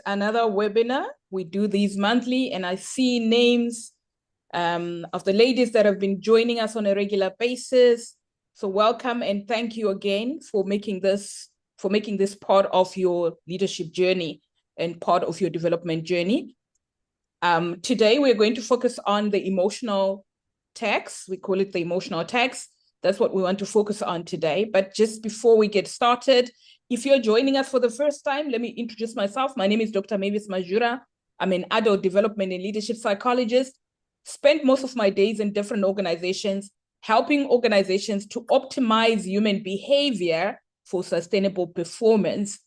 Another webinar. We do these monthly, and I see names of the ladies that have been joining us on a regular basis. So welcome and thank you again for making this part of your leadership journey and part of your development journey. Today we're going to focus on the emotional tax. We call it the emotional tax. That's what we want to focus on today. But just before we get started, if you're joining us for the first time, let me introduce myself. My name is Dr. Mavis Majura. I'm an adult development and leadership psychologist. Spent most of my days in different organizations, helping organizations to optimize human behavior for sustainable performance,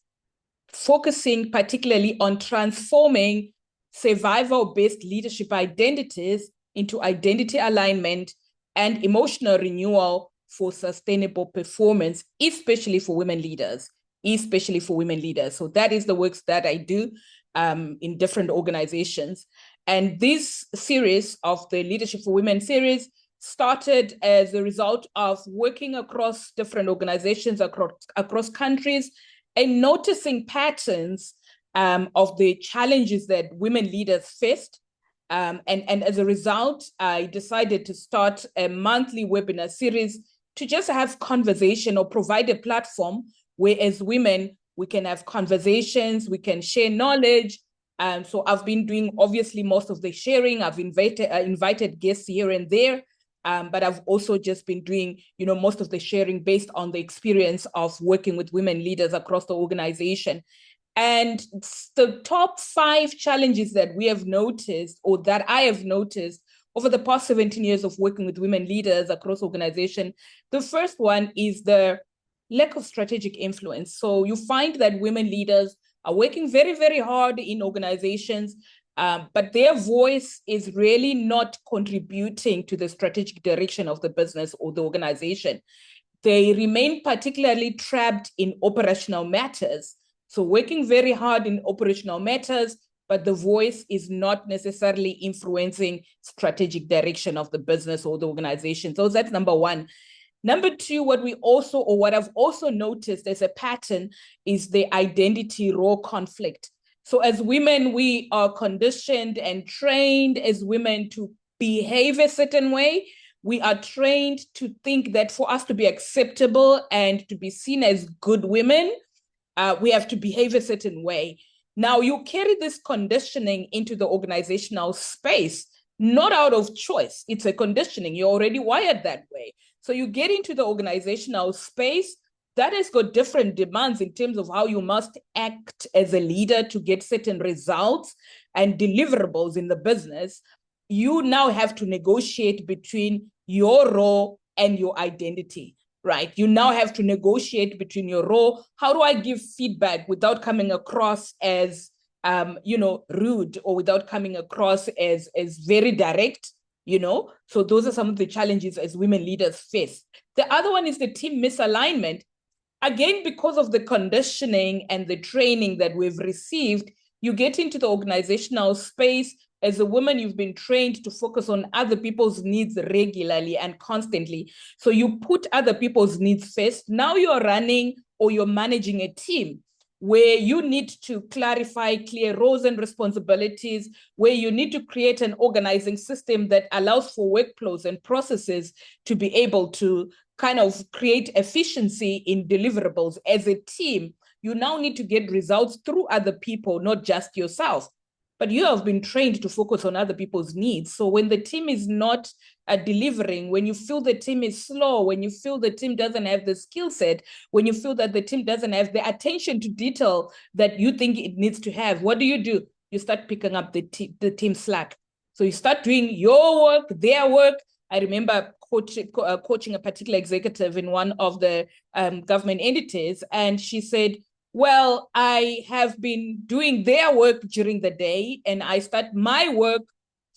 focusing particularly on transforming survival-based leadership identities into identity alignment and emotional renewal for sustainable performance, especially for women leaders. So that is the works that I do in different organizations. And this series of the Leadership for Women series started as a result of working across different organizations across countries and noticing patterns of the challenges that women leaders faced. And as a result, I decided to start a monthly webinar series to just have conversation or provide a platform where as women, we can have conversations, we can share knowledge. So I've been doing obviously most of the sharing. I've invited guests here and there, but I've also just been doing, most of the sharing based on the experience of working with women leaders across the organization. And the top 5 challenges that we have noticed, or that I have noticed over the past 17 years of working with women leaders across organization, the first one is the lack of strategic influence. So you find that women leaders are working very, very hard in organizations, but their voice is really not contributing to the strategic direction of the business or the organization. They remain particularly trapped in operational matters. So working very hard in operational matters, but the voice is not necessarily influencing strategic direction of the business or the organization. So that's number one. Number two, what I've also noticed as a pattern is the identity role conflict. So as women, we are conditioned and trained as women to behave a certain way. We are trained to think that for us to be acceptable and to be seen as good women, we have to behave a certain way. Now, you carry this conditioning into the organizational space, not out of choice. It's a conditioning. You're already wired that way. So you get into the organizational space that has got different demands in terms of how you must act as a leader to get certain results and deliverables in the business. You now have to negotiate between your role and your identity, right? You now have to negotiate between your role. How do I give feedback without coming across as, rude, or without coming across as very direct? So those are some of the challenges as women leaders face. The other one is the team misalignment. Again, because of the conditioning and the training that we've received, you get into the organizational space. As a woman, you've been trained to focus on other people's needs regularly and constantly. So you put other people's needs first. Now you're running or you're managing a team where you need to clarify clear roles and responsibilities, where you need to create an organizing system that allows for workflows and processes to be able to kind of create efficiency in deliverables. As a team, you now need to get results through other people, not just yourself. But you have been trained to focus on other people's needs. So when the team is not delivering, when you feel the team is slow, when you feel the team doesn't have the skill set, when you feel that the team doesn't have the attention to detail that you think it needs to have, what do? You start picking up the team slack. So you start doing your work, their work. I remember coaching a particular executive in one of the government entities, and she said, well, I have been doing their work during the day, and I start my work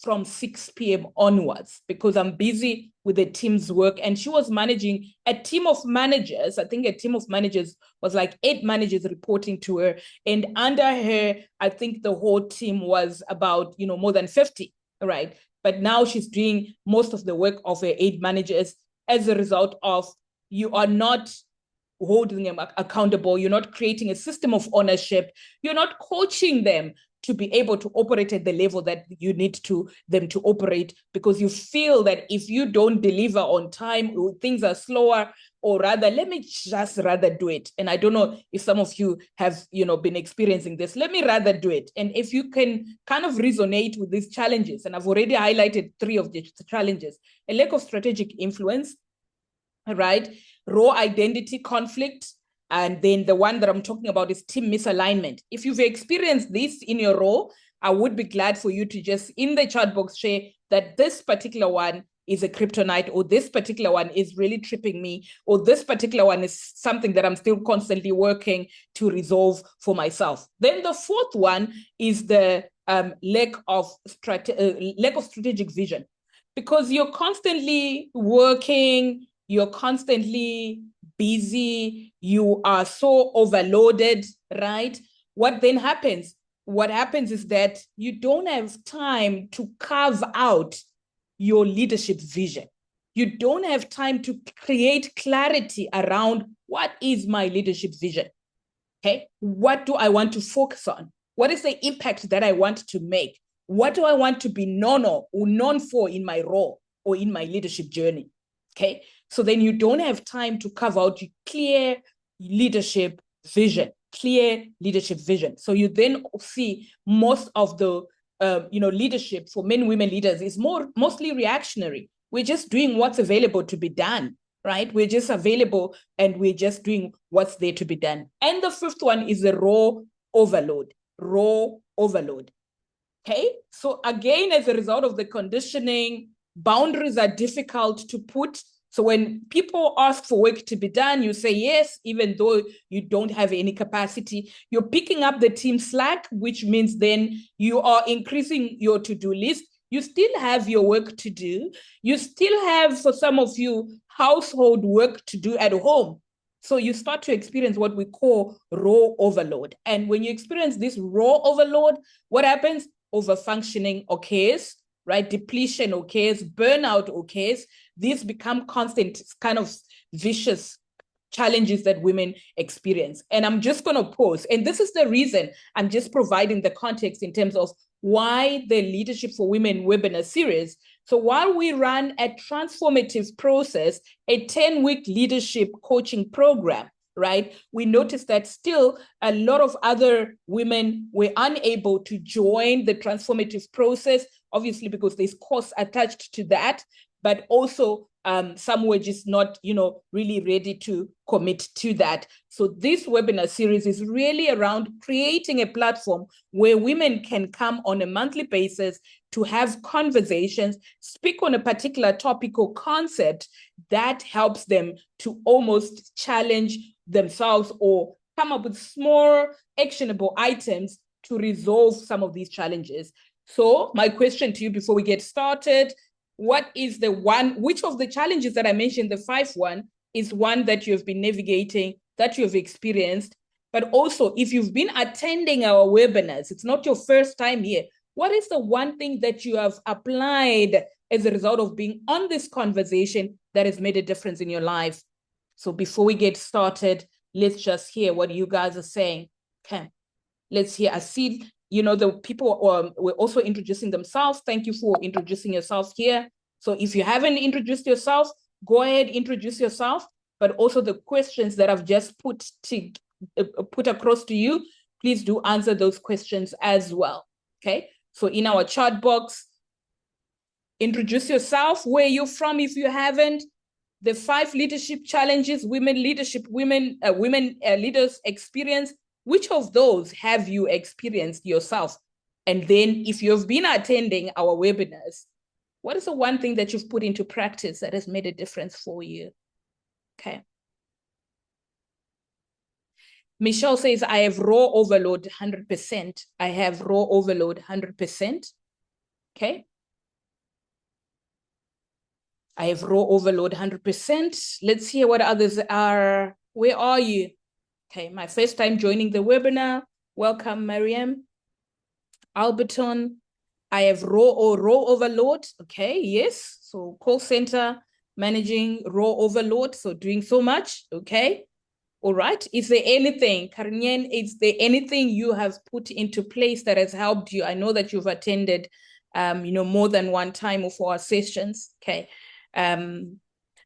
from 6 p.m. onwards because I'm busy with the team's work. And she was managing a team of managers. I think a team of managers was like 8 managers reporting to her. And under her, I think the whole team was about, more than 50, right? But now she's doing most of the work of her 8 managers as a result of you are not holding them accountable. You're not creating a system of ownership. You're not coaching them to be able to operate at the level that you need them to operate, because you feel that if you don't deliver on time, things are slower, or rather, let me just rather do it. And I don't know if some of you have, been experiencing this. Let me rather do it. And if you can kind of resonate with these challenges, and I've already highlighted 3 of the challenges: a lack of strategic influence, right? Raw identity conflict. And then the one that I'm talking about is team misalignment. If you've experienced this in your role, I would be glad for you to just in the chat box share that this particular one is a kryptonite, or this particular one is really tripping me, or this particular one is something that I'm still constantly working to resolve for myself. Then the 4th one is the lack of strategic vision, because you're constantly working, you're constantly busy, you are so overloaded, right? What then happens? What happens is that you don't have time to carve out your leadership vision. You don't have time to create clarity around what is my leadership vision, okay? What do I want to focus on? What is the impact that I want to make? What do I want to be known for in my role or in my leadership journey, okay? So then you don't have time to carve out your clear leadership vision. So you then see most of the leadership for men, women leaders is mostly reactionary. We're just doing what's available to be done, right? We're just available and we're just doing what's there to be done. And the 5th one is the raw overload. Okay, so again, as a result of the conditioning, boundaries are difficult to put. So when people ask for work to be done, you say yes, even though you don't have any capacity. You're picking up the team slack, which means then you are increasing your to-do list. You still have your work to do. You still have, for some of you, household work to do at home. So you start to experience what we call raw overload. And when you experience this raw overload, what happens? Overfunctioning occurs, right? Depletion occurs, burnout occurs. These become constant kind of vicious challenges that women experience. And I'm just going to pause. And this is the reason I'm just providing the context in terms of why the Leadership for Women webinar series. So while we run a transformative process, a 10-week leadership coaching program, right, we noticed that still a lot of other women were unable to join the transformative process, obviously because there's costs attached to that, but also some were just not, really ready to commit to that. So this webinar series is really around creating a platform where women can come on a monthly basis to have conversations, speak on a particular topic or concept that helps them to almost challenge themselves or come up with small actionable items to resolve some of these challenges. So my question to you before we get started, which of the challenges that I mentioned, the 5 one, is one that you have been navigating, that you have experienced? But also, if you've been attending our webinars, it's not your first time here, what is the one thing that you have applied as a result of being on this conversation that has made a difference in your life? So before we get started, let's just hear what you guys are saying. Okay, let's hear. I see, the people were also introducing themselves. Thank you for introducing yourself here. So if you haven't introduced yourself, go ahead, introduce yourself. But also the questions that I've just put across to you, please do answer those questions as well. Okay, so in our chat box, introduce yourself, where you're from if you haven't, the 5 leadership challenges women leaders experience. Which of those have you experienced yourself? And then if you've been attending our webinars, what is the one thing that you've put into practice that has made a difference for you? Okay. Michelle says, I have raw overload 100%. I have raw overload 100%. Okay. I have raw overload 100%. Let's hear what others are. Where are you? Okay, my first time joining the webinar. Welcome, Mariam. Alberton, I have raw overload. Okay, yes. So call center, managing raw overload. So doing so much. Okay. All right. Is there anything, Karinyen, is there anything you have put into place that has helped you? I know that you've attended, more than one time of our sessions. Okay.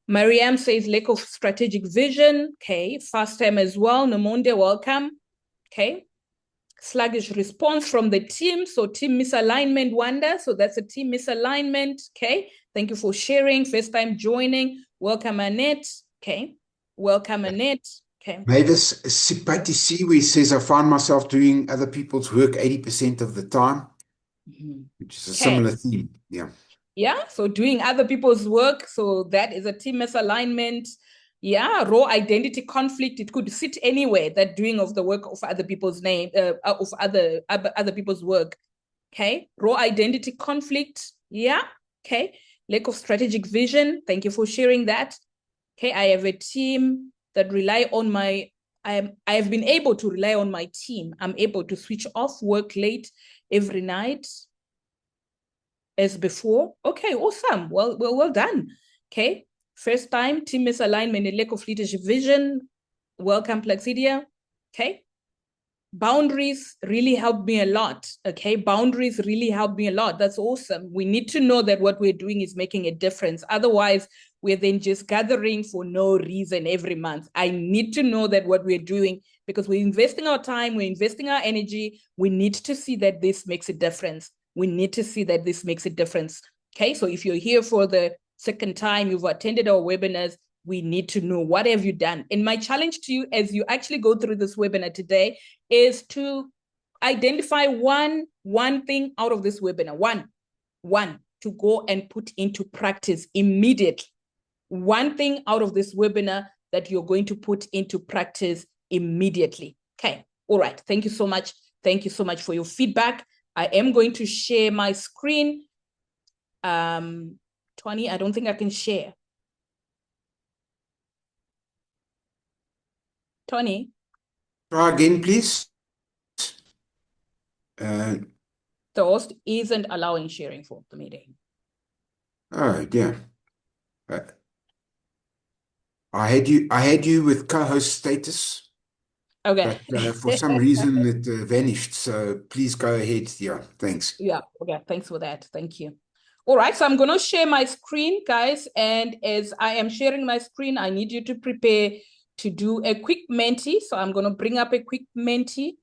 Mariam says lack of strategic vision. Okay. First time as well. Nomonde, welcome. Okay. Sluggish response from the team. So team misalignment, Wanda. So that's a team misalignment. Okay. Thank you for sharing. First time joining. Welcome, Annette. Okay. Welcome, Annette. Okay. Mavis Sipati Siwe says, I find myself doing other people's work 80% of the time, which is a similar theme. Yeah. Yeah. So doing other people's work. So that is a team misalignment. Yeah. Raw identity conflict. It could sit anywhere, that doing of the work of other people's of other people's work. Okay. Raw identity conflict. Yeah. Okay. Lack of strategic vision. Thank you for sharing that. Okay. I have a team that rely on I have been able to rely on my team. I'm able to switch off, work late every night as before. Okay, awesome. Well done. Okay. First time, team misalignment and lack of leadership vision. Welcome, Plaxidia. Okay. Boundaries really helped me a lot. Okay. Boundaries really helped me a lot. That's awesome. We need to know that what we're doing is making a difference. Otherwise, we're then just gathering for no reason every month. I need to know that what we're doing, because we're investing our time, we're investing our energy. We need to see that this makes a difference. We need to see that this makes a difference. Okay. So if you're here for the second time, you've attended our webinars, we need to know, what have you done? And my challenge to you as you actually go through this webinar today is to identify one thing out of this webinar, one to go and put into practice immediately. One thing out of this webinar that you're going to put into practice immediately. Okay. All right. Thank you so much. Thank you so much for your feedback. I am going to share my screen. Tony, I don't think I can share. Tony? Try again, please. The host isn't allowing sharing for the meeting. Oh, yeah. I had you with co-host status. Okay. But for some reason it vanished. So please go ahead. Yeah, thanks. Yeah, okay. Thanks for that. Thank you. All right, so I'm going to share my screen, guys. And as I am sharing my screen, I need you to prepare to do a quick Menti. So I'm going to bring up a quick Menti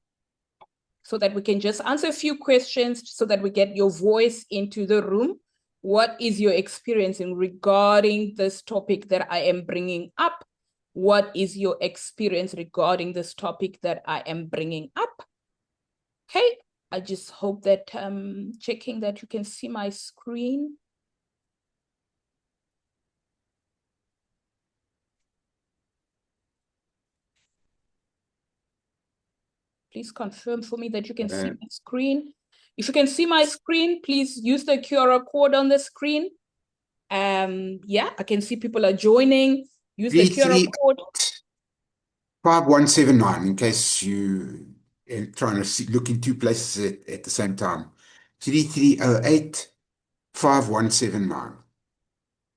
so that we can just answer a few questions so that we get your voice into the room. What is your experience in regarding this topic that I am bringing up? What is your experience regarding this topic that I am bringing up? Okay, I just hope that checking that you can see my screen. Please confirm for me that you can see my screen. If you can see my screen, please use the QR code on the screen. Yeah, I can see people are joining. Use the QR code. 5179, in case you are trying to look in two places at the same time. 3308 5179.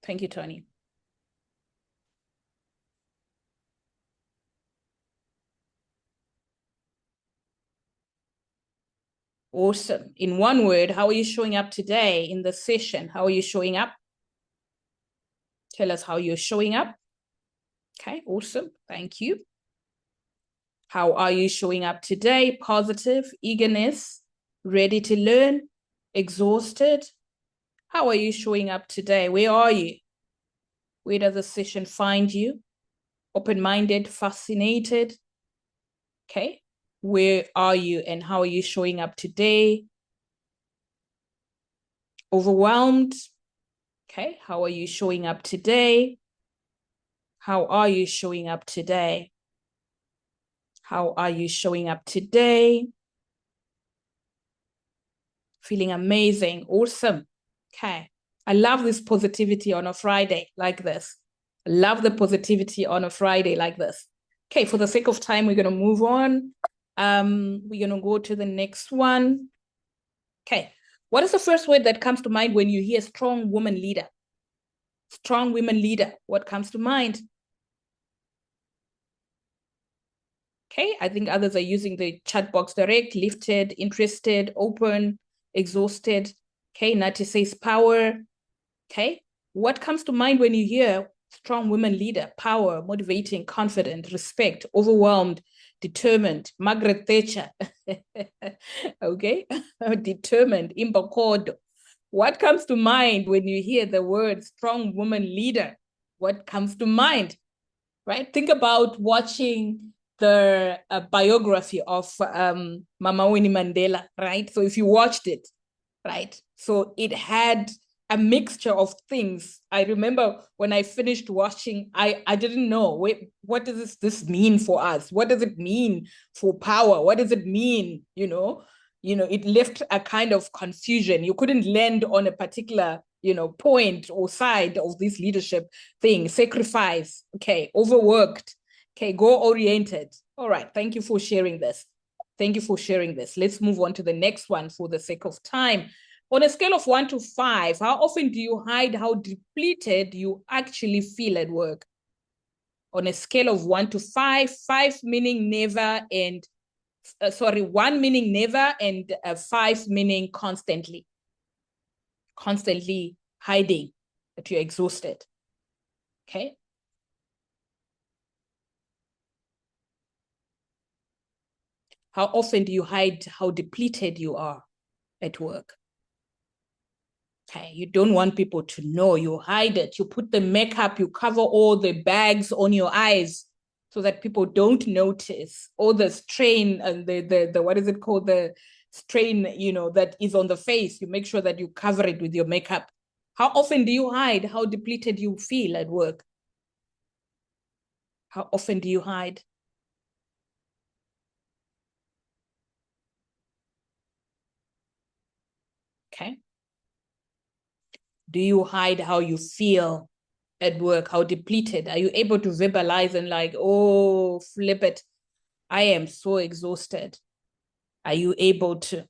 Thank you, Tony. Awesome. In one word, how are you showing up today in the session? How are you showing up? Tell us how you're showing up. Okay, awesome. Thank you. How are you showing up today? Positive, eagerness, ready to learn, exhausted. How are you showing up today? Where are you? Where does the session find you? Open-minded, fascinated. Okay. Where are you and how are you showing up today? Overwhelmed. Okay. How are you showing up today? How are you showing up today? How are you showing up today? Feeling amazing. Awesome. Okay. I love this positivity on a Friday like this. I love the positivity on a Friday like this. Okay, for the sake of time, we're going to move on. We're going to go to the next one. Okay. What is the first word that comes to mind when you hear strong woman leader? Strong women leader. What comes to mind? Okay, I think others are using the chat box direct, lifted, interested, open, exhausted. Okay, Nati says power. Okay, what comes to mind when you hear strong women leader, power, motivating, confident, respect, overwhelmed, determined, Margaret Thatcher. Okay, determined, imbakodo. What comes to mind when you hear the word strong woman leader? What comes to mind? Right? Think about watching the biography of Mama Winnie Mandela, right? So if you watched it, right? So it had a mixture of things. I remember when I finished watching, I didn't know, wait, what does this mean for us? What does it mean for power? What does it mean? It left a kind of confusion. You couldn't land on a particular, point or side of this leadership thing. Sacrifice, okay, overworked, okay, goal-oriented. All right, thank you for sharing this. Thank you for sharing this. Let's move on to the next one for the sake of time. On a scale of 1 to 5, how often do you hide how depleted you actually feel at work? On a scale of 1 to 5, 5 meaning never and 1 meaning never and 5 meaning constantly. Constantly hiding that you're exhausted. Okay. How often do you hide how depleted you are at work? Okay, you don't want people to know. You hide it. You put the makeup, you cover all the bags on your eyes so that people don't notice. All the strain and the what is it called? The strain, that is on the face. You make sure that you cover it with your makeup. How often do you hide how depleted you feel at work? How often do you hide? Okay. Do you hide how you feel at work? How depleted? Are you able to verbalize and like, oh, flip it, I am so exhausted? Are you able to?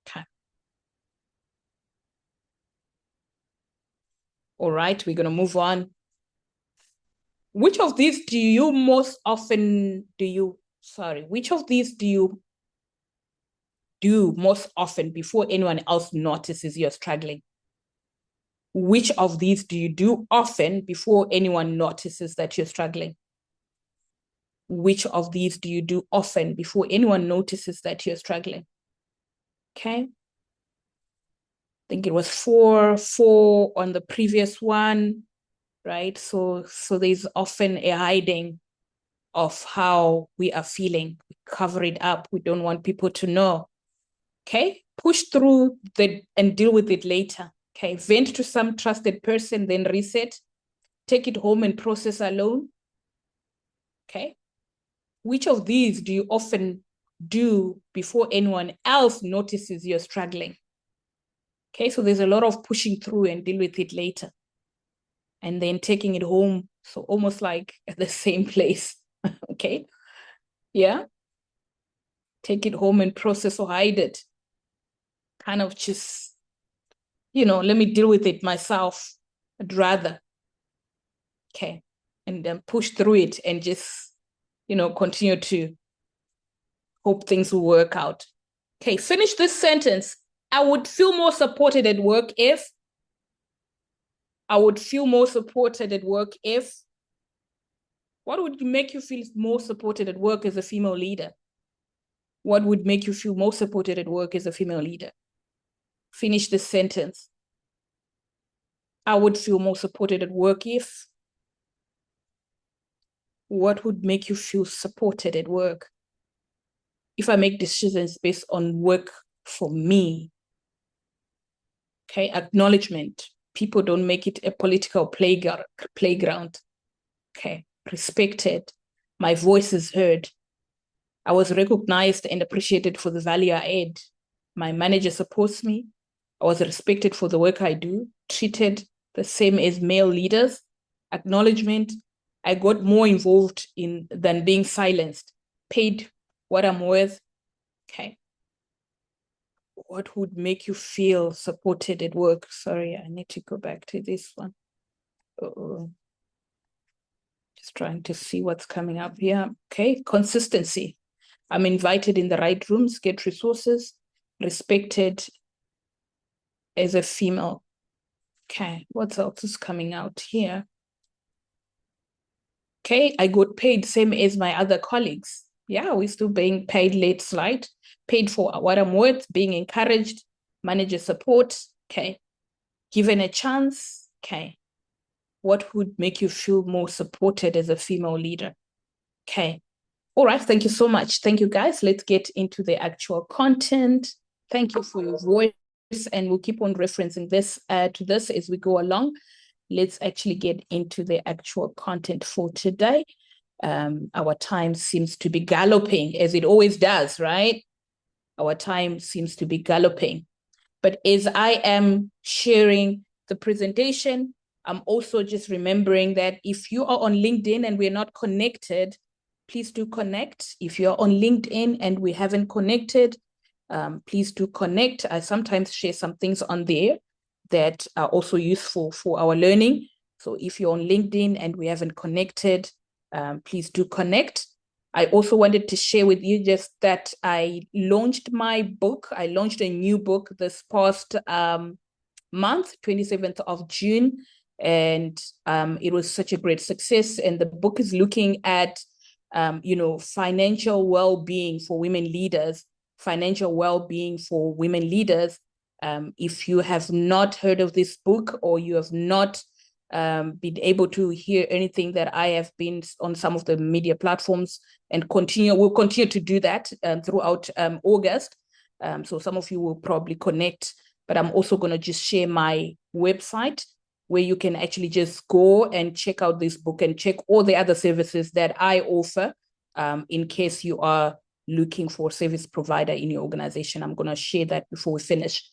Okay. All right, we're going to move on. Which of these do you most often which of these do you do most often before anyone else notices you're struggling? Which of these do you do often before anyone notices that you're struggling? Which of these do you do often before anyone notices that you're struggling? Okay. I think it was four on the previous one, right? So there's often a hiding of how we are feeling. We cover it up. We don't want people to know. Okay. Push through and deal with it later. Okay. Vent to some trusted person, then reset. Take it home and process alone. Okay. Which of these do you often do before anyone else notices you're struggling? Okay, so there's a lot of pushing through and deal with it later. And then taking it home. So almost like at the same place. Okay. Yeah. Take it home and process or hide it. Kind of just, let me deal with it myself. I'd rather. Okay. And then push through it and just, continue to hope things will work out. Okay, finish this sentence. I would feel more supported at work if. I would feel more supported at work if. What would make you feel more supported at work as a female leader? What would make you feel more supported at work as a female leader? Finish this sentence. I would feel more supported at work if. What would make you feel supported at work? If I make decisions based on work for me. Okay, acknowledgement. People don't make it a political playground. Okay, respected. My voice is heard. I was recognized and appreciated for the value I add. My manager supports me. I was respected for the work I do, treated the same as male leaders. Acknowledgement. I got more involved than being silenced. Paid what I'm worth. Okay. What would make you feel supported at work? Sorry, I need to go back to this one. Just trying to see what's coming up here. Okay, consistency. I'm invited in the right rooms, get resources, respected as a female. Okay, what else is coming out here? Okay, I got paid same as my other colleagues. Yeah, we're still being paid late slide, paid for what I'm worth, being encouraged, manager support. Okay, given a chance. Okay, what would make you feel more supported as a female leader? Okay, all right, thank you so much. Thank you, guys. Let's get into the actual content. Thank you for your voice, and we'll keep on referencing this to this as we go along. Let's actually get into the actual content for today. Our time seems to be galloping, as it always does, right? Our time seems to be galloping. But as I am sharing the presentation, I'm also just remembering that if you are on LinkedIn and we're not connected, please do connect. If you're on LinkedIn and we haven't connected, please do connect. I sometimes share some things on there that are also useful for our learning. So if you're on LinkedIn and we haven't connected, please do connect. I also wanted to share with you just that I launched my book. I launched a new book this past month, 27th of June, and it was such a great success. And the book is looking at financial well-being for women leaders, financial well-being for women leaders. If you have not heard of this book, or you have not been able to hear anything that I have been on some of the media platforms, and we'll continue to do that throughout August. So some of you will probably connect, but I'm also going to just share my website where you can actually just go and check out this book and check all the other services that I offer in case you are looking for a service provider in your organization. I'm going to share that before we finish.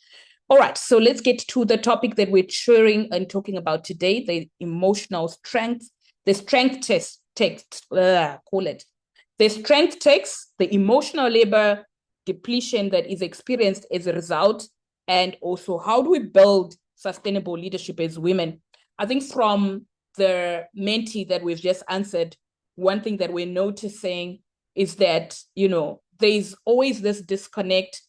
All right, so let's get to the topic that we're sharing and talking about today, the emotional strength, the strength text, call it. The strength text, the emotional labor depletion that is experienced as a result, and also how do we build sustainable leadership as women. I think from the mentee that we've just answered, one thing that we're noticing is that, there's always this disconnect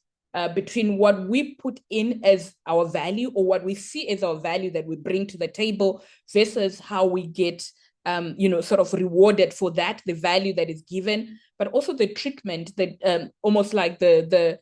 between what we put in as our value, or what we see as our value that we bring to the table, versus how we get, sort of rewarded for that, the value that is given, but also the treatment that almost like the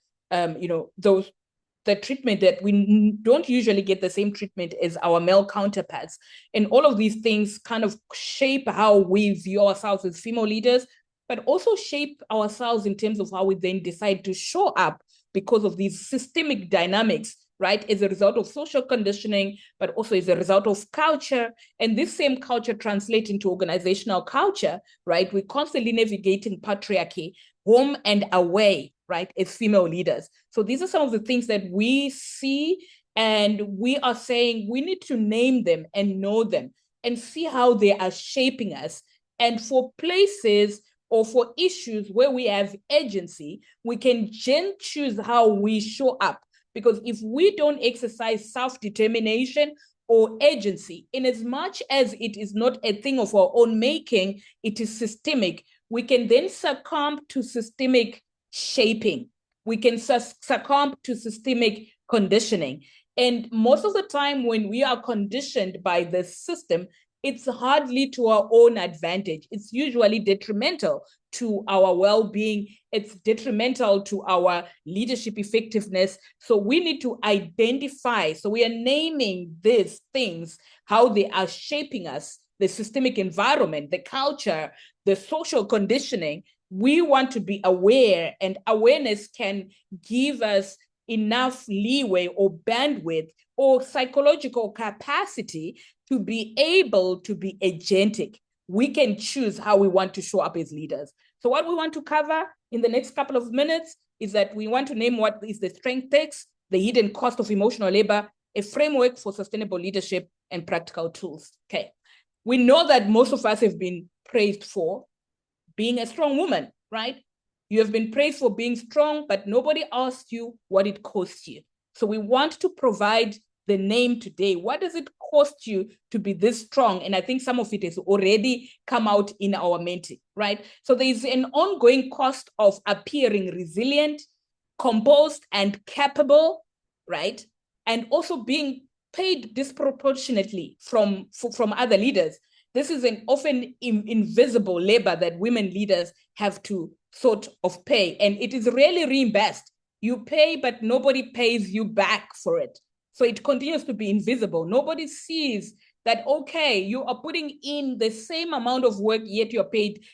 treatment that we don't usually get the same treatment as our male counterparts. And all of these things kind of shape how we view ourselves as female leaders, but also shape ourselves in terms of how we then decide to show up because of these systemic dynamics, right? As a result of social conditioning, but also as a result of culture. And this same culture translates into organizational culture, right? We're constantly navigating patriarchy, home and away, right, as female leaders. So these are some of the things that we see, and we are saying we need to name them and know them and see how they are shaping us. And for places or for issues where we have agency, we can then choose how we show up. Because if we don't exercise self-determination or agency, in as much as it is not a thing of our own making, it is systemic, we can then succumb to systemic shaping. We can succumb to systemic conditioning. And most of the time when we are conditioned by the system, it's hardly to our own advantage. It's usually detrimental to our well-being. It's detrimental to our leadership effectiveness. So we need to identify. So we are naming these things, how they are shaping us, the systemic environment, the culture, the social conditioning. We want to be aware, and awareness can give us enough leeway or bandwidth or psychological capacity to be able to be agentic. We can choose how we want to show up as leaders. So what we want to cover in the next couple of minutes is that we want to name what is the strength text, the hidden cost of emotional labor, a framework for sustainable leadership, and practical tools. Okay. We know that most of us have been praised for being a strong woman, right? You have been praised for being strong, but nobody asked you what it cost you. So we want to provide the name today. What does it cost you to be this strong? And I think some of it has already come out in our mentor, right? So there's an ongoing cost of appearing resilient, composed, and capable, right? And also being paid disproportionately from other leaders. This is an often invisible labor that women leaders have to sort of pay, and it is rarely reimbursed. You pay, but nobody pays you back for it. So it continues to be invisible. Nobody sees that, okay, you are putting in the same amount of work, yet you're paid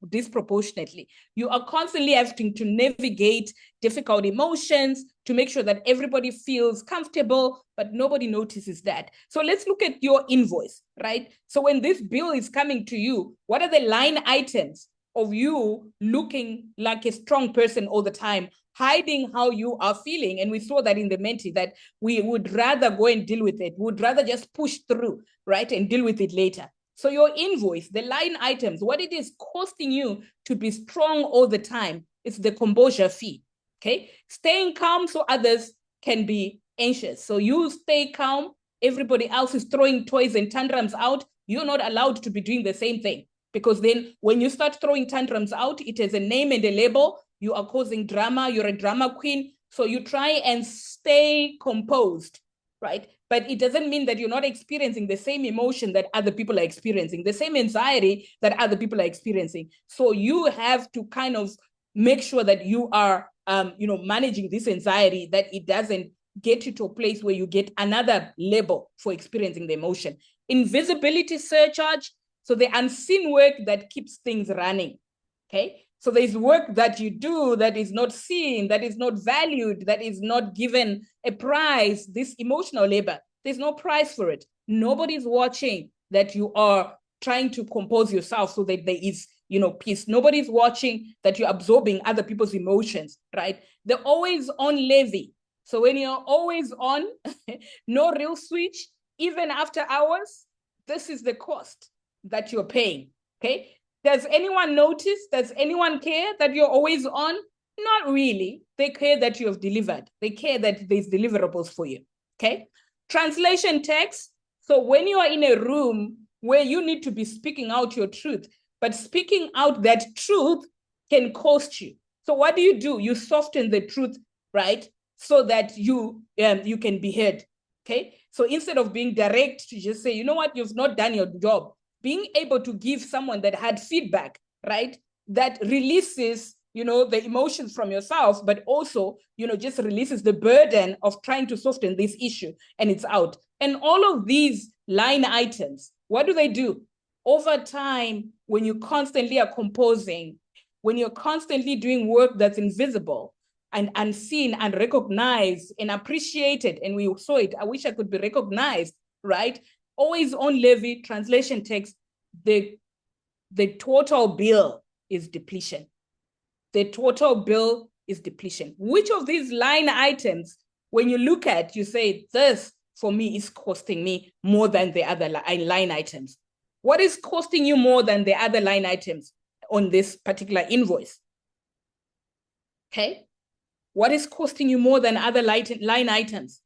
disproportionately. You are constantly having to navigate difficult emotions to make sure that everybody feels comfortable, but nobody notices that. So let's look at your invoice, right? So when this bill is coming to you, what are the line items of you looking like a strong person all the time, hiding how you are feeling? And we saw that in the mentee, that we would rather go and deal with it. We would rather just push through, right, and deal with it later. So your invoice, the line items, what it is costing you to be strong all the time, it's the composure fee, okay? Staying calm so others can be anxious. So you stay calm, everybody else is throwing toys and tantrums out, you're not allowed to be doing the same thing. Because then when you start throwing tantrums out, it has a name and a label. You are causing drama. You're a drama queen. So you try and stay composed, right? But it doesn't mean that you're not experiencing the same emotion that other people are experiencing, the same anxiety that other people are experiencing. So you have to kind of make sure that you are, managing this anxiety, that it doesn't get you to a place where you get another label for experiencing the emotion. Invisibility surcharge. So the unseen work that keeps things running, okay? So there's work that you do that is not seen, that is not valued, that is not given a prize, this emotional labor. There's no prize for it. Nobody's watching that you are trying to compose yourself so that there is, peace. Nobody's watching that you're absorbing other people's emotions, right? The always on levy. So when you're always on, no real switch, even after hours, this is the cost that you're paying, okay? Does anyone notice? Does anyone care that you're always on? Not really. They care that you have delivered. They care that there's deliverables for you, okay? Translation text. So when you are in a room where you need to be speaking out your truth, but speaking out that truth can cost you. So what do? You soften the truth, right? So that you can be heard, okay? So instead of being direct to just say, you know what, you've not done your job, being able to give someone that had feedback, right, that releases, the emotions from yourself, but also, just releases the burden of trying to soften this issue, and it's out. And all of these line items, what do? Over time, when you constantly are composing, when you're constantly doing work that's invisible and unseen and recognized and appreciated, and we saw it, I wish I could be recognized, right? Always on levy, translation text, the total bill is depletion. The total bill is depletion. Which of these line items, when you look at, you say, this for me is costing me more than the other line items? What is costing you more than the other line items on this particular invoice? Okay. What is costing you more than other line items?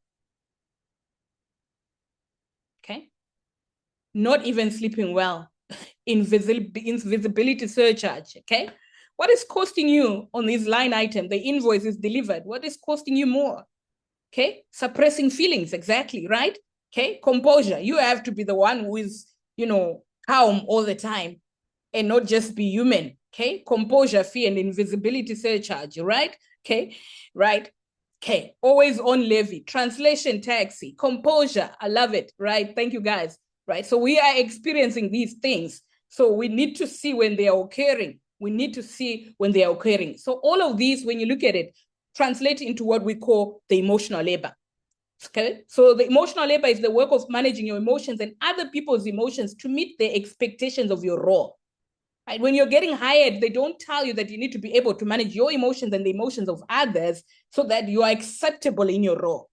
Okay. Not even sleeping well, invisibility surcharge, okay? What is costing you on this line item? The invoice is delivered. What is costing you more? Okay, suppressing feelings, exactly, right? Okay, composure. You have to be the one who is, calm all the time and not just be human, okay? Composure, fear, and invisibility surcharge, right? Okay, right? Okay, always on levy, translation taxi, composure, I love it, right? Thank you guys. Right? So we are experiencing these things. So we need to see when they are occurring. We need to see when they are occurring. So all of these, when you look at it, translate into what we call the emotional labor. Okay? So the emotional labor is the work of managing your emotions and other people's emotions to meet the expectations of your role. Right? When you're getting hired, they don't tell you that you need to be able to manage your emotions and the emotions of others so that you are acceptable in your role.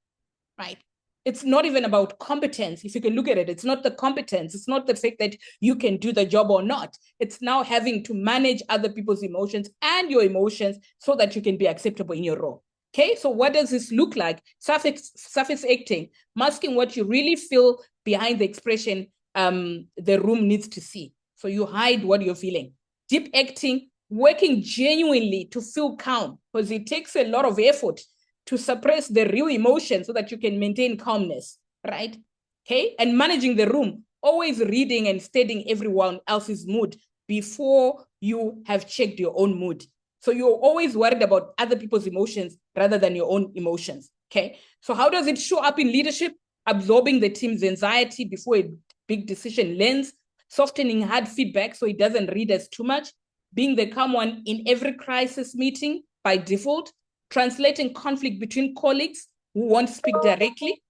Right? It's not even about competence. If you can look at it, it's not the competence. It's not the fact that you can do the job or not. It's now having to manage other people's emotions and your emotions so that you can be acceptable in your role. Okay, so what does this look like? Surface acting, masking what you really feel behind the expression the room needs to see. So you hide what you're feeling. Deep acting, working genuinely to feel calm, because it takes a lot of effort to suppress the real emotion so that you can maintain calmness, right? Okay, and managing the room, always reading and studying everyone else's mood before you have checked your own mood. So you're always worried about other people's emotions rather than your own emotions, okay? So how does it show up in leadership? Absorbing the team's anxiety before a big decision lands, softening hard feedback so it doesn't read as too much, being the calm one in every crisis meeting by default, translating conflict between colleagues who won't speak directly,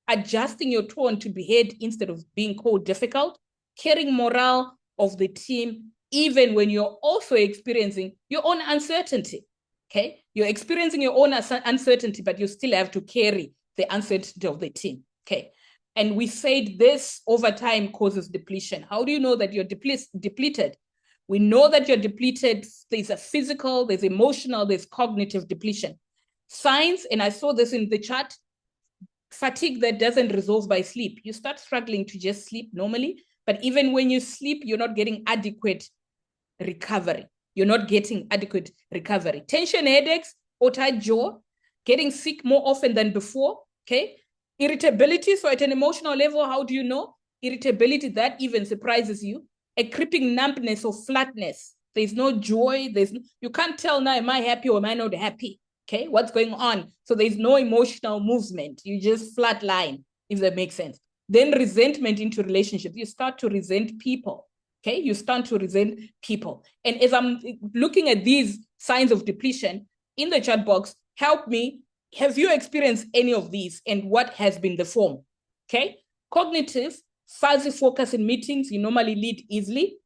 adjusting your tone to be heard instead of being called difficult, carrying morale of the team, even when you're also experiencing your own uncertainty. Okay, you're experiencing your own uncertainty, but you still have to carry the uncertainty of the team. Okay, and we said this over time causes depletion. How do you know that you're depleted? We know that you're depleted. There's a physical, there's emotional, there's cognitive depletion. Signs, and I saw this in the chat, fatigue that doesn't resolve by sleep. You start struggling to just sleep normally, but even when you sleep, you're not getting adequate recovery. You're not getting adequate recovery. Tension, headaches, or tight jaw, getting sick more often than before, okay? Irritability, so at an emotional level, how do you know? Irritability that even surprises you. A creeping numbness or flatness. There's no joy. You can't tell now, am I happy or am I not happy? Okay, what's going on? So there's no emotional movement. You just flat line, if that makes sense. Then resentment into relationships. You start to resent people. Okay, you start to resent people. And as I'm looking at these signs of depletion in the chat box, help me. Have you experienced any of these and what has been the form? Okay, cognitive, fuzzy focus in meetings, you normally lead easily.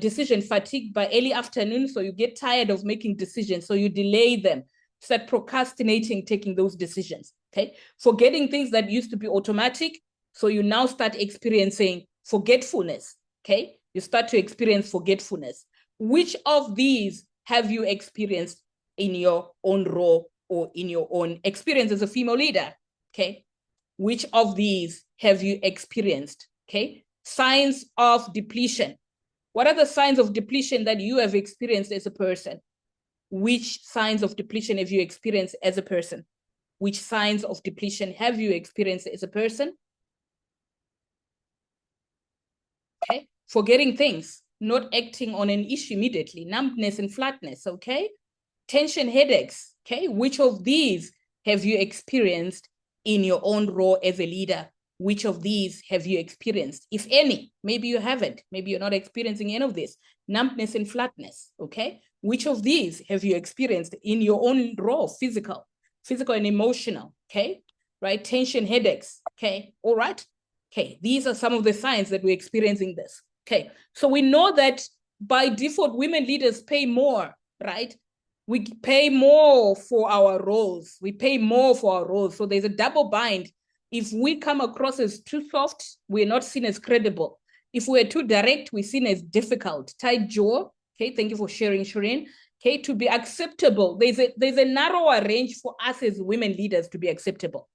Decision fatigue by early afternoon, so you get tired of making decisions, so you delay them. Start procrastinating taking those decisions. Okay, forgetting things that used to be automatic, so you now start experiencing forgetfulness. Okay, you start to experience forgetfulness. Which of these have you experienced in your own role or in your own experience as a female leader? Okay, which of these have you experienced? Okay, signs of depletion. What are the signs of depletion that you have experienced as a person? Which signs of depletion have you experienced as a person? Which signs of depletion have you experienced as a person? Okay, forgetting things, not acting on an issue immediately, numbness and flatness, okay? Tension, headaches, okay? Which of these have you experienced in your own role as a leader? Which of these have you experienced? If any, maybe you haven't. Maybe you're not experiencing any of this. Numbness and flatness, okay? Which of these have you experienced in your own role, physical and emotional, okay? Right? Tension, headaches, okay? All right? Okay, these are some of the signs that we're experiencing this. Okay, so we know that by default, women leaders pay more, right? We pay more for our roles. We pay more for our roles. So there's a double bind. If we come across as too soft, we're not seen as credible. If we're too direct, we're seen as difficult. Tight jaw. Okay, thank you for sharing, Shireen. Okay, to be acceptable, there's a narrower range for us as women leaders to be acceptable.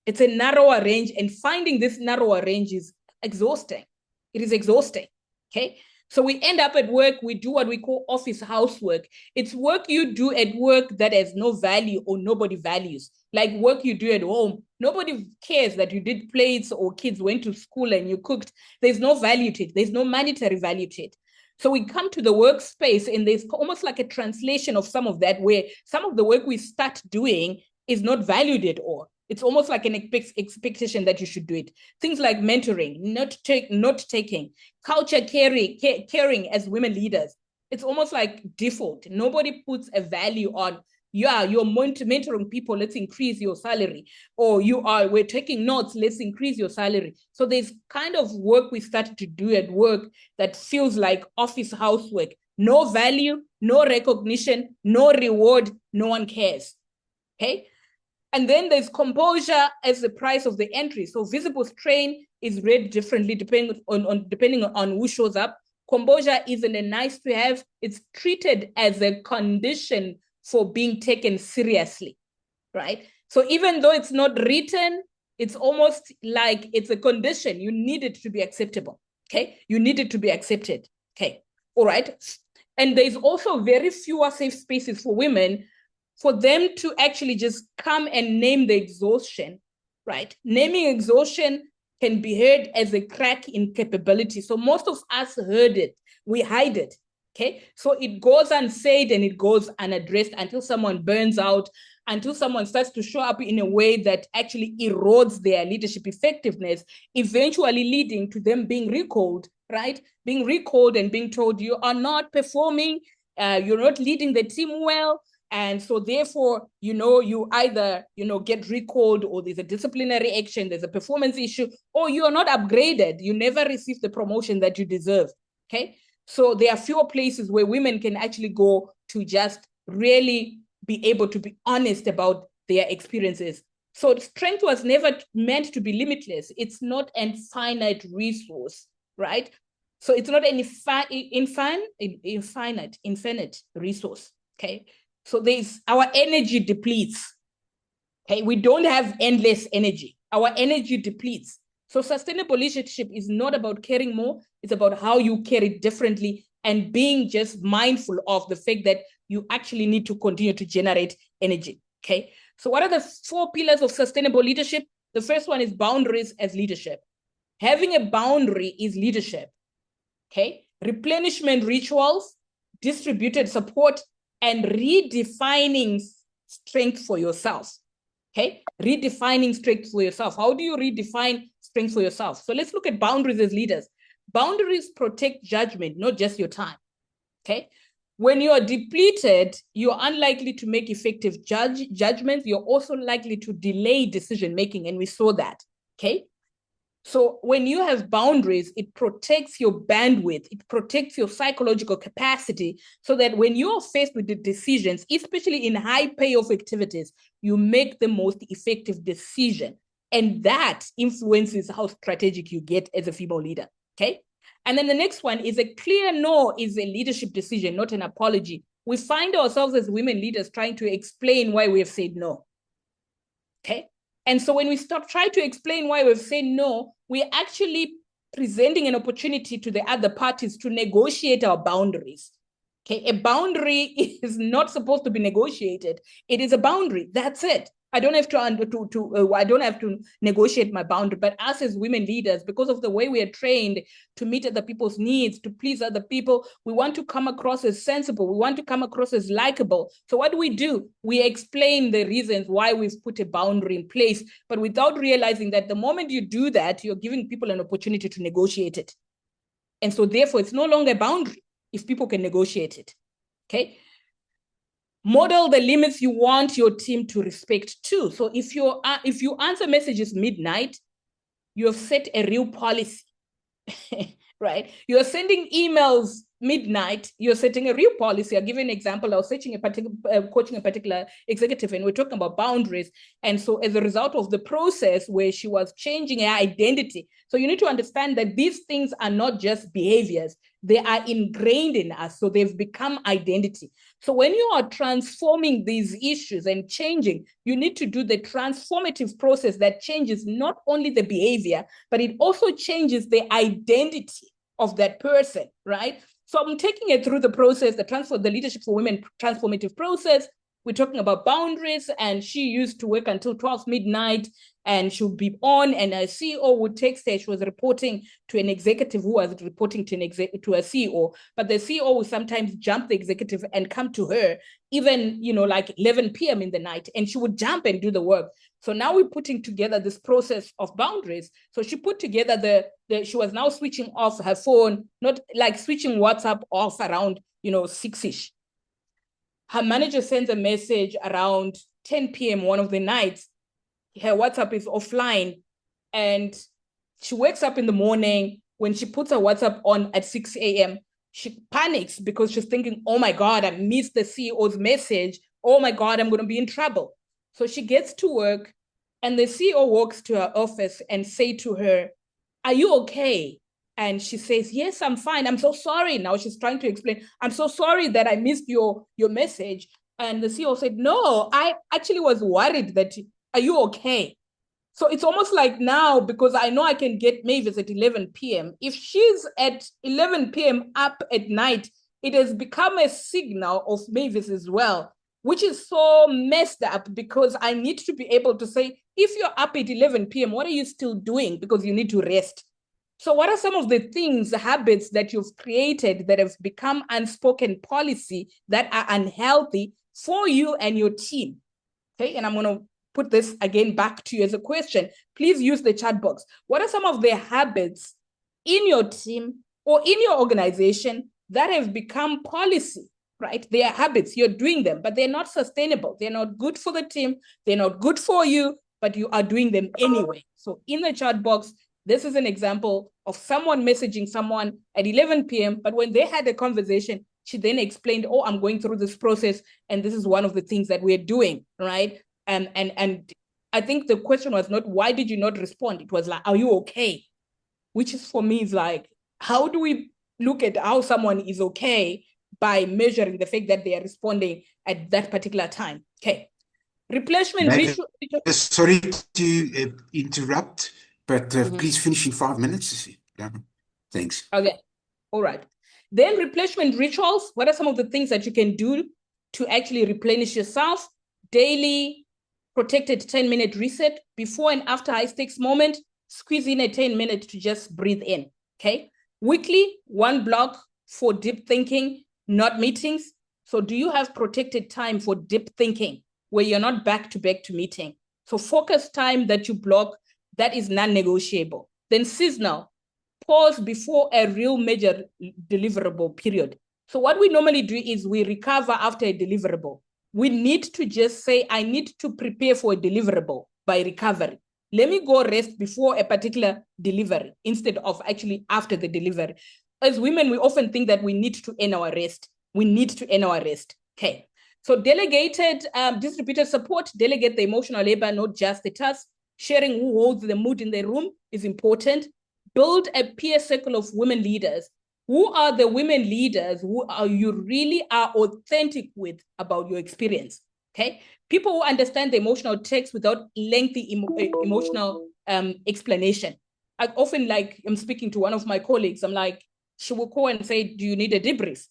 It's a narrower range, and finding this narrower range is exhausting. It is exhausting, okay? So we end up at work, we do what we call office housework. It's work you do at work that has no value or nobody values. Like work you do at home, nobody cares that you did plates or kids went to school and you cooked. There's no value to it. There's no monetary value to it. So we come to the workspace and there's almost like a translation of some of that, where some of the work we start doing is not valued at all. It's almost like an expectation that you should do it. Things like mentoring, not taking, culture caring as women leaders. It's almost like default. Nobody puts a value on, yeah, you're mentoring people, let's increase your salary. Or we're taking notes, let's increase your salary. So there's kind of work we started to do at work that feels like office housework. No value, no recognition, no reward, no one cares. Okay? And then there's composure as the price of the entry. So visible strain is read differently depending on who shows up. Composure isn't a nice to have. It's treated as a condition for being taken seriously, right? So even though it's not written, it's almost like it's a condition. You need it to be acceptable, okay? You need it to be accepted, okay? All right. And there's also very fewer safe spaces for women for them to actually just come and name the exhaustion, right? Naming exhaustion can be heard as a crack in capability. So most of us heard it, we hide it, okay? So it goes unsaid and it goes unaddressed until someone burns out, until someone starts to show up in a way that actually erodes their leadership effectiveness, eventually leading to them being recalled, right? Being recalled and being told you are not performing, you're not leading the team well, and so therefore, you either, get recalled, or there's a disciplinary action, there's a performance issue, or you are not upgraded. You never receive the promotion that you deserve, okay? So there are fewer places where women can actually go to just really be able to be honest about their experiences. So strength was never meant to be limitless. It's not an infinite resource, right? So it's not an infinite resource, okay? So our energy depletes, okay? We don't have endless energy. Our energy depletes. So sustainable leadership is not about caring more. It's about how you carry differently and being just mindful of the fact that you actually need to continue to generate energy, okay? So what are the 4 pillars of sustainable leadership? The first one is boundaries as leadership. Having a boundary is leadership, okay? Replenishment rituals, distributed support, and redefining strength for yourself, okay? Redefining strength for yourself. How do you redefine strength for yourself? So let's look at boundaries as leaders. Boundaries protect judgment, not just your time, okay? When you are depleted, you're unlikely to make effective judgments. You're also likely to delay decision-making, and we saw that, okay? So when you have boundaries, it protects your bandwidth, it protects your psychological capacity, so that when you're faced with the decisions, especially in high payoff activities, you make the most effective decision. And that influences how strategic you get as a female leader, okay? And then the next one is a clear no is a leadership decision, not an apology. We find ourselves as women leaders trying to explain why we have said no, okay? And so when we try to explain why we've said no, we're actually presenting an opportunity to the other parties to negotiate our boundaries. Okay, a boundary is not supposed to be negotiated. It is a boundary. That's it. I don't have to negotiate my boundary. But us as women leaders, because of the way we are trained to meet other people's needs, to please other people, we want to come across as sensible. We want to come across as likable. So what do? We explain the reasons why we've put a boundary in place, but without realizing that the moment you do that, you're giving people an opportunity to negotiate it. And so therefore, it's no longer a boundary if people can negotiate it, okay? Model the limits you want your team to respect too. So if you answer messages midnight, you have set a real policy, right? You're sending emails midnight, you're setting a real policy. I'll give you an example. I was coaching a particular executive, and we're talking about boundaries. And so as a result of the process where she was changing her identity, so you need to understand that these things are not just behaviors, they are ingrained in us. So they've become identity. So when you are transforming these issues and changing, you need to do the transformative process that changes not only the behavior, but it also changes the identity of that person, right? So I'm taking it through the process, the Leadership for Women transformative process. We're talking about boundaries, and she used to work until 12 midnight, and she'll be on, and a CEO would text her. She was reporting to an executive who was reporting to a CEO, but the CEO would sometimes jump the executive and come to her, even, like 11 p.m. in the night, and she would jump and do the work. So now we're putting together this process of boundaries. So she put together she was now switching off her phone, not like switching WhatsApp off around, 6-ish. Her manager sends a message around 10 p.m. one of the nights. Her WhatsApp is offline, and she wakes up in the morning. When she puts her WhatsApp on at 6 a.m., she panics because she's thinking, oh my God, I missed the CEO's message. Oh my God, I'm going to be in trouble. So she gets to work and the CEO walks to her office and say to her, "Are you okay?" And she says, "Yes, I'm fine. I'm so sorry." Now she's trying to explain, "I'm so sorry that I missed your message." And the CEO said, "No, I actually was worried that, are you okay?" So it's almost like now, because I know I can get Mavis at 11 p.m. If she's at 11 p.m. up at night, it has become a signal of Mavis as well, which is so messed up, because I need to be able to say, if you're up at 11 p.m., what are you still doing? Because you need to rest. So what are some of the things, the habits that you've created that have become unspoken policy that are unhealthy for you and your team? Okay, and I'm going to put this again back to you as a question. Please use the chat box. What are some of the habits in your team or in your organization that have become policy, right? They are habits, you're doing them, but they're not sustainable. They're not good for the team. They're not good for you, but you are doing them anyway. So in the chat box, this is an example of someone messaging someone at 11 p.m., but when they had a conversation, she then explained, "Oh, I'm going through this process, and this is one of the things that we're doing," right? And I think the question was not, why did you not respond? It was like, are you okay? Which is, for me, is like, how do we look at how someone is okay by measuring the fact that they are responding at that particular time? Okay. Replacement ritual. Sorry to interrupt, but please finish in 5 minutes. Yeah. Thanks. Okay. All right. Then replenishment rituals. What are some of the things that you can do to actually replenish yourself? Daily protected 10-minute reset, before and after high stakes moment, squeeze in a 10-minute to just breathe in. Okay. Weekly, 1 block for deep thinking, not meetings. So do you have protected time for deep thinking where you're not back to back to meeting? So focus time that you block, that is non-negotiable. Then seasonal, pause before a real major deliverable period. So what we normally do is we recover after a deliverable. We need to just say, I need to prepare for a deliverable by recovery. Let me go rest before a particular delivery instead of actually after the delivery. As women, we often think that we need to end our rest. We need to end our rest. Okay. So delegated, distributed support, delegate the emotional labor, not just the task. Sharing who holds the mood in the room is important. Build a peer circle of women leaders. Who are the women leaders who are you really are authentic with about your experience? Okay, people who understand the emotional text without lengthy emotional explanation. I often, like, I'm speaking to one of my colleagues, I'm like, she will call and say, "Do you need a debrief?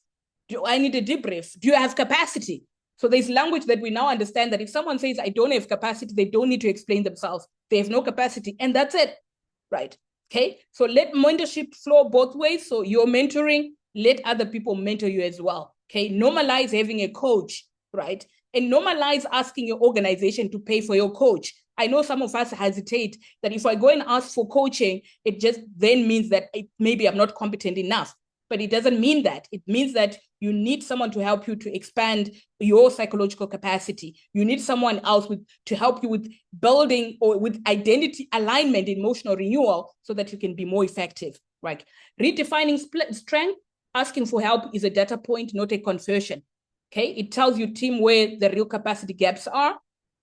Do I need a debrief? Do you have capacity?" So there's language that we now understand that if someone says, "I don't have capacity," they don't need to explain themselves. They have no capacity, and that's it, right? Okay, so let mentorship flow both ways. So you're mentoring, let other people mentor you as well. Okay, normalize having a coach, right? And normalize asking your organization to pay for your coach. I know some of us hesitate that if I go and ask for coaching, it just then means that maybe I'm not competent enough. But it doesn't mean that. It means that you need someone to help you to expand your psychological capacity. You need someone else to help you with building or with identity alignment, emotional renewal, so that you can be more effective, right? Redefining strength, asking for help is a data point, not a confession. Okay, it tells you team where the real capacity gaps are.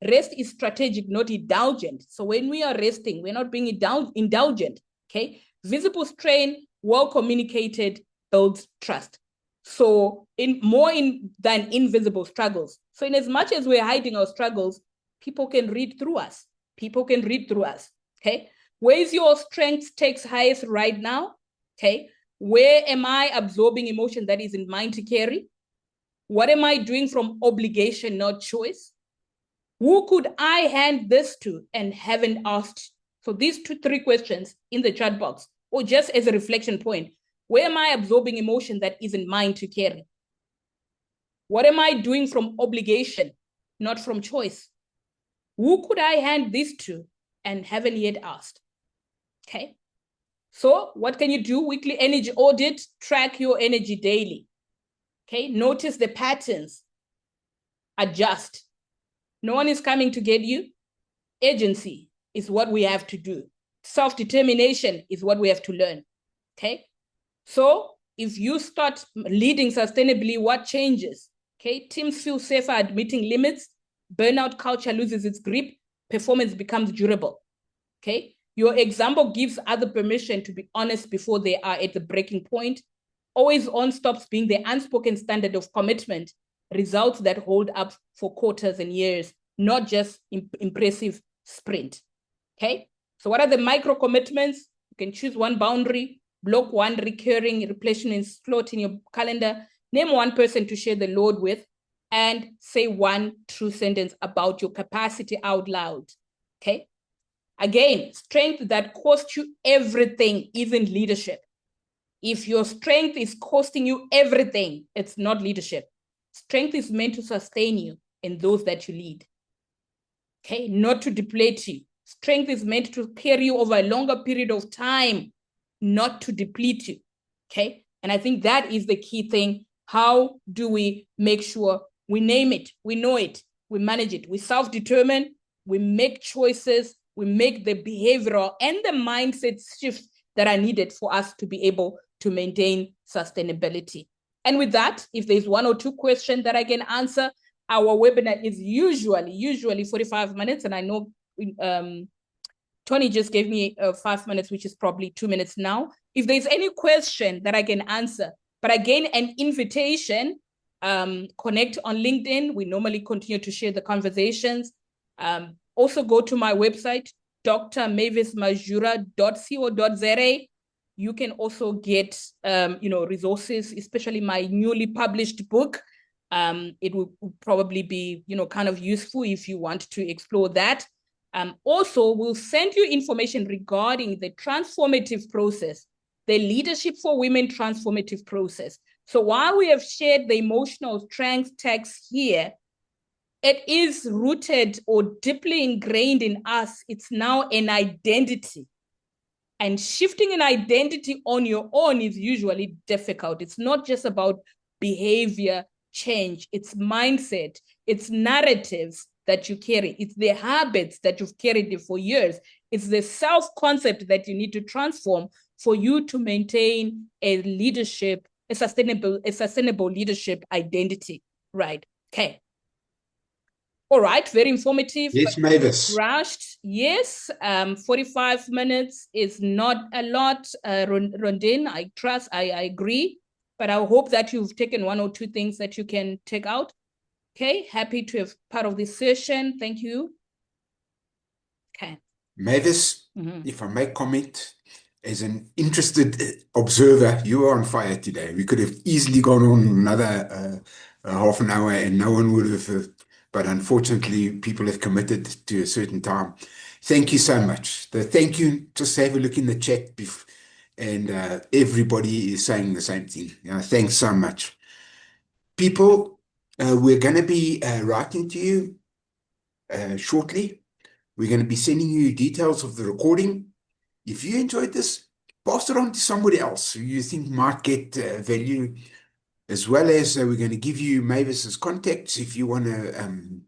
Rest is strategic, not indulgent. So when we are resting, we're not being indulgent. Okay, visible strain, well communicated, builds trust. So than invisible struggles. So in as much as we're hiding our struggles, people can read through us. People can read through us. Okay, where is your strength takes highest right now? Okay, where am I absorbing emotion that isn't mine to carry? What am I doing from obligation, not choice? Who could I hand this to and haven't asked? So these 3 questions in the chat box, or just as a reflection point. Where am I absorbing emotion that isn't mine to carry? What am I doing from obligation, not from choice? Who could I hand this to and haven't yet asked? Okay. So what can you do? Weekly energy audit, track your energy daily. Okay. Notice the patterns, adjust. No one is coming to get you. Agency is what we have to do. Self-determination is what we have to learn. Okay. So if you start leading sustainably, what changes? Okay, teams feel safer admitting limits. burnout culture loses its grip, performance becomes durable. Okay. Your example gives others permission to be honest before they are at the breaking point. Always on stops being the unspoken standard of commitment, results that hold up for quarters and years, not just impressive sprint. Okay. So what are the micro commitments? You can choose one boundary, block one recurring replenishment slot in your calendar, name one person to share the load with, and say one true sentence about your capacity out loud. Okay. Again, strength that costs you everything isn't leadership. If your strength is costing you everything, it's not leadership. Strength is meant to sustain you and those that you lead. Okay, not to deplete you. Strength is meant to carry you over a longer period of time, not to deplete you. Okay, and I think that is the key thing. How do we make sure we name it, we know it, we manage it, we self-determine, we make choices, we make the behavioral and the mindset shifts that are needed for us to be able to maintain sustainability. And with that, if there's one or two questions that I can answer, our webinar is usually 45 minutes. And I know Tony just gave me 5 minutes, which is probably 2 minutes now. If there's any question that I can answer, but again, an invitation, connect on LinkedIn. We normally continue to share the conversations. Also go to my website, drmavismajura.co.za. You can also get, resources, especially my newly published book. It will probably be, kind of useful if you want to explore that. Also, we'll send you information regarding the transformative process, the Leadership for Women transformative process. So while we have shared the emotional strength text here, it is rooted or deeply ingrained in us. It's now an identity. And shifting an identity on your own is usually difficult. It's not just about behavior change. It's mindset. It's narratives that you carry. It's the habits that you've carried for years. It's the self-concept that you need to transform for you to maintain a leadership, a sustainable leadership identity. Right. Okay. All right, very informative. Yes, Mavis. Rushed, yes. 45 minutes is not a lot, Rondin. I trust, I agree. But I hope that you've taken one or two things that you can take out. Okay, happy to have part of this session. Thank you. Okay. Mavis, if I may comment, as an interested observer, you are on fire today. We could have easily gone on another half an hour and no one would have... but unfortunately, people have committed to a certain time. Thank you so much. Thank you. Just have a look in the chat, and everybody is saying the same thing. Thanks so much. People, we're going to be writing to you shortly. We're going to be sending you details of the recording. If you enjoyed this, pass it on to somebody else who you think might get value. As well as we're going to give you Mavis's contacts if you want to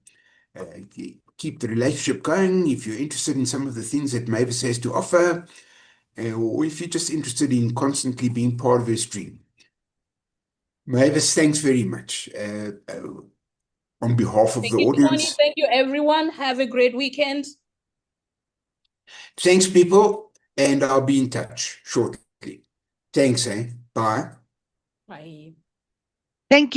keep the relationship going, if you're interested in some of the things that Mavis has to offer, or if you're just interested in constantly being part of her stream. Mavis, thanks very much. On behalf of the audience. Tony. Thank you, everyone. Have a great weekend. Thanks, people, and I'll be in touch shortly. Thanks, Bye. Bye. Thank you.